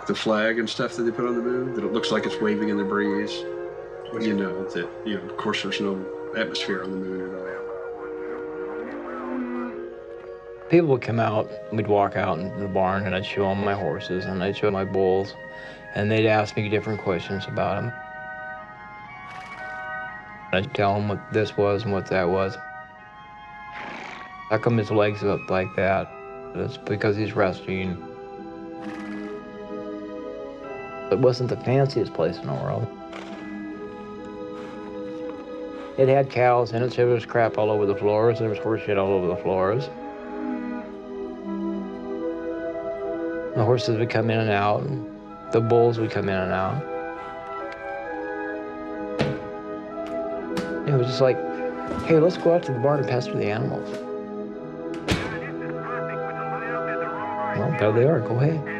The flag and stuff that they put on the moon, that it looks like it's waving in the breeze. You know that, of course there's no atmosphere on the moon at all. People would come out, we'd walk out in the barn, and I'd show them my horses, and I'd show my bulls, and they'd ask me different questions about them. I'd tell them what this was and what that was. How come his legs up like that? It's because he's resting. It wasn't the fanciest place in the world. It had cows in it, so there was crap all over the floors, there was horse shit all over the floors. The horses would come in and out, and the bulls would come in and out. It was just like, hey, let's go out to the barn and pester the animals. Well, there they are, go ahead.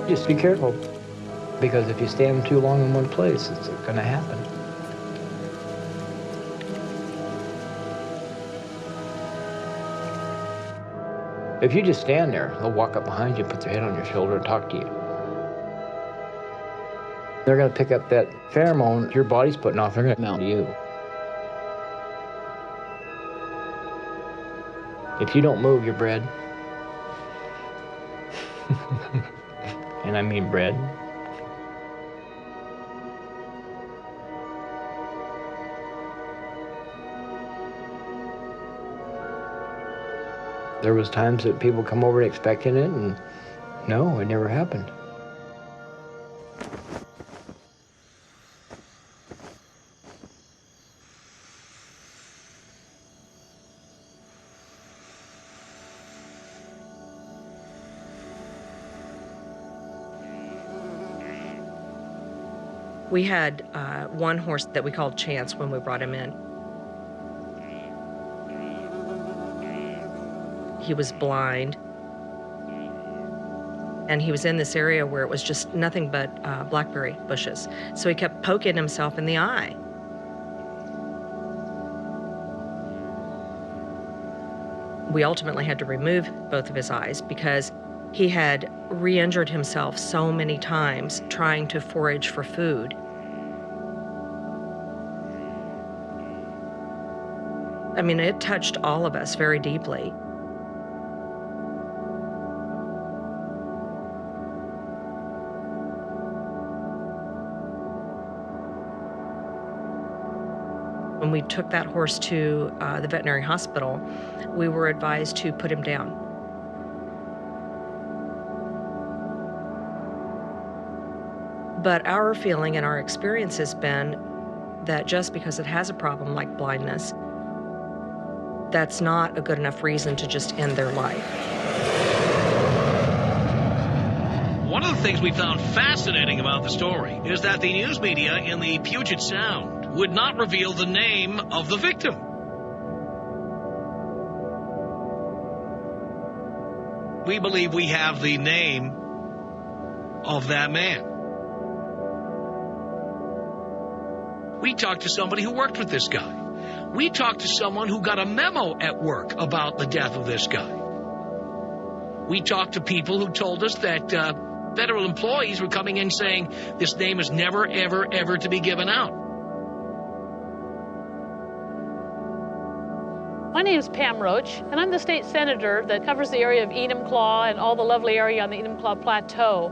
Just be careful, because if you stand too long in one place, it's gonna happen. If you just stand there, they'll walk up behind you, put their head on your shoulder, and talk to you. They're gonna pick up that pheromone your body's putting off, they're gonna mount you. If you don't move, you're bred. And I mean bred. There was times that people come over expecting it, and no, it never happened. We had one horse that we called Chance when we brought him in. He was blind, and he was in this area where it was just nothing but blackberry bushes. So he kept poking himself in the eye. We ultimately had to remove both of his eyes because he had re-injured himself so many times trying to forage for food. I mean, it touched all of us very deeply. When we took that horse to the veterinary hospital, we were advised to put him down. But our feeling and our experience has been that just because it has a problem like blindness, that's not a good enough reason to just end their life. One of the things we found fascinating about the story is that the news media in the Puget Sound would not reveal the name of the victim. We believe we have the name of that man. We talked to somebody who worked with this guy. We talked to someone who got a memo at work about the death of this guy. We talked to people who told us that federal employees were coming in saying this name is never, ever, ever to be given out. My name is Pam Roach, and I'm the state senator that covers the area of Enumclaw and all the lovely area on the Enumclaw Plateau.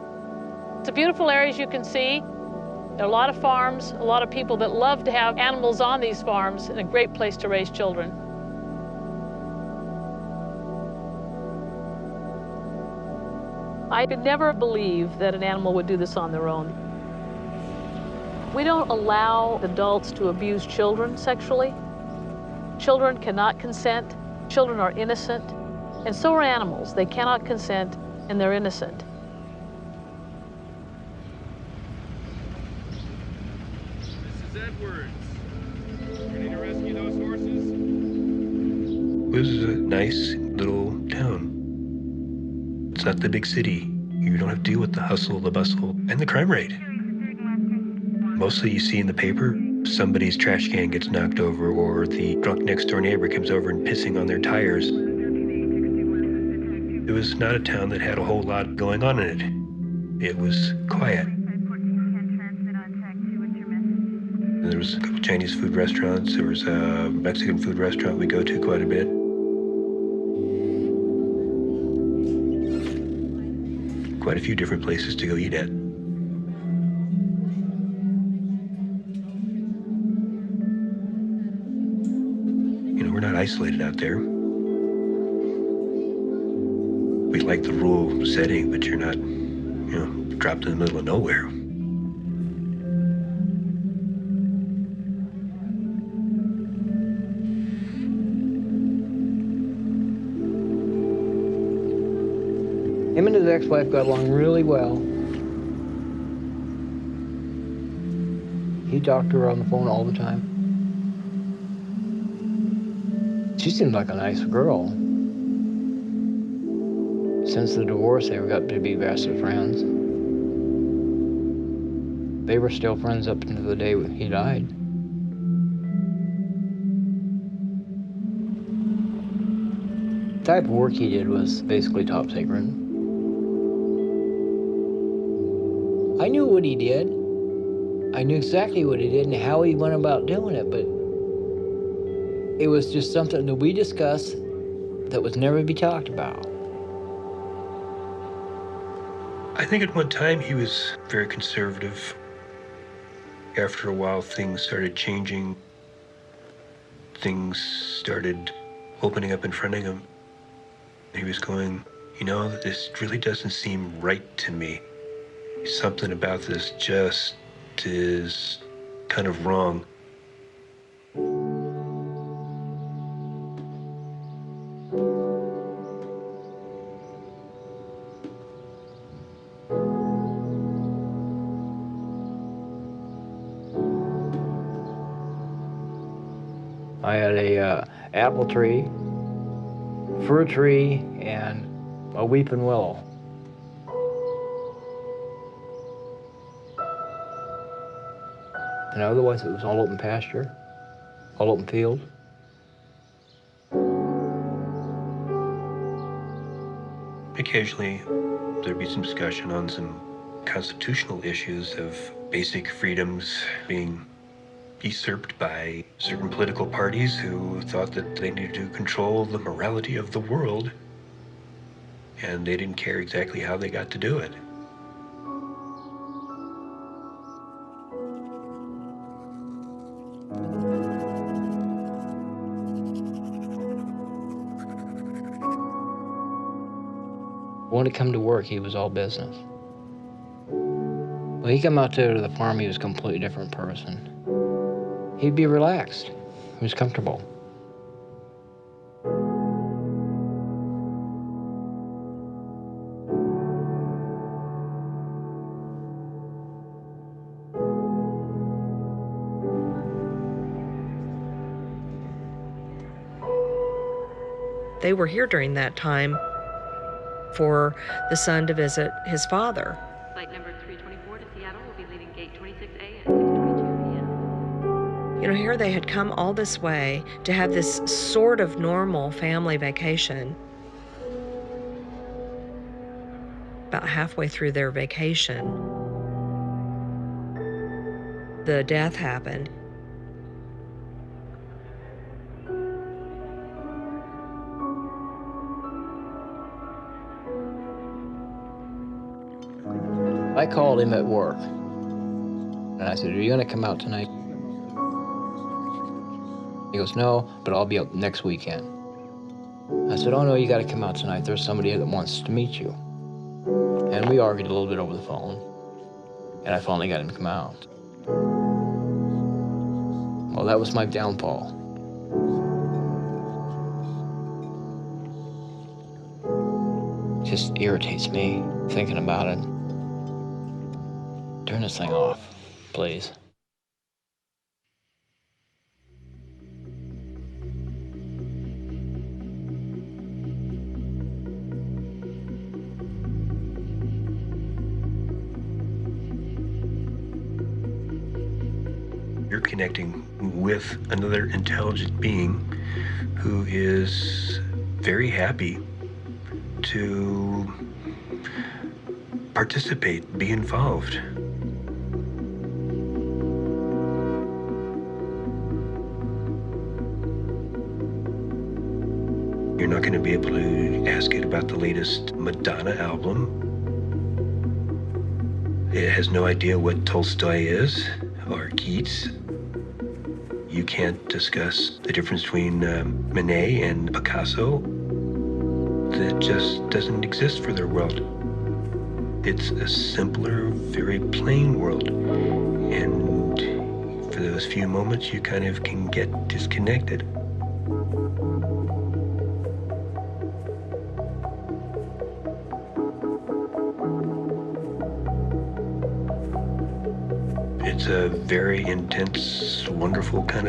It's a beautiful area, as you can see. There are a lot of farms, a lot of people that love to have animals on these farms, and a great place to raise children. I could never believe that an animal would do this on their own. We don't allow adults to abuse children sexually. Children cannot consent. Children are innocent, and so are animals. They cannot consent, and they're innocent. Ready to rescue those horses? This is a nice little town. It's not the big city. You don't have to deal with the hustle, the bustle, and the crime rate. Mostly you see in the paper, somebody's trash can gets knocked over, or the drunk next door neighbor comes over and pissing on their tires. It was not a town that had a whole lot going on in it. It was quiet. There was a couple Chinese food restaurants. There was a Mexican food restaurant we go to quite a bit. Quite a few different places to go eat at. You know, we're not isolated out there. We like the rural setting, but you're not, dropped in the middle of nowhere. Him and his ex-wife got along really well. He talked to her on the phone all the time. She seemed like a nice girl. Since the divorce, they got to be best of friends. They were still friends up until the day he died. The type of work he did was basically top secret. I knew what he did. I knew exactly what he did and how he went about doing it, but it was just something that we discussed that was never to be talked about. I think at one time he was very conservative. After a while, things started changing. Things started opening up in front of him. He was going, this really doesn't seem right to me. Something about this just is kind of wrong. I had a apple tree, fir tree, and a weeping willow. And otherwise, it was all open pasture, all open field. Occasionally, there'd be some discussion on some constitutional issues of basic freedoms being usurped by certain political parties who thought that they needed to control the morality of the world, and they didn't care exactly how they got to do it. When it come to work, he was all business. When he come out there to the farm, he was a completely different person. He'd be relaxed. He was comfortable. They were here during that time for the son to visit his father. Flight number 324 to Seattle will be leaving gate 26A at 6:22 p.m. Here they had come all this way to have this sort of normal family vacation. About halfway through their vacation, the death happened. I called him at work, and I said, "Are you gonna come out tonight?" He goes, "No, but I'll be up next weekend." I said, "Oh no, you gotta come out tonight. There's somebody that wants to meet you." And we argued a little bit over the phone, and I finally got him to come out. Well, that was my downfall. It just irritates me thinking about it. Turn this thing off, please. You're connecting with another intelligent being who is very happy to participate, be involved. You're not going to be able to ask it about the latest Madonna album. It has no idea what Tolstoy is or Keats. You can't discuss the difference between Manet and Picasso. That just doesn't exist for their world. It's a simpler, very plain world. And for those few moments, you kind of can get disconnected. It's a very intense, wonderful kind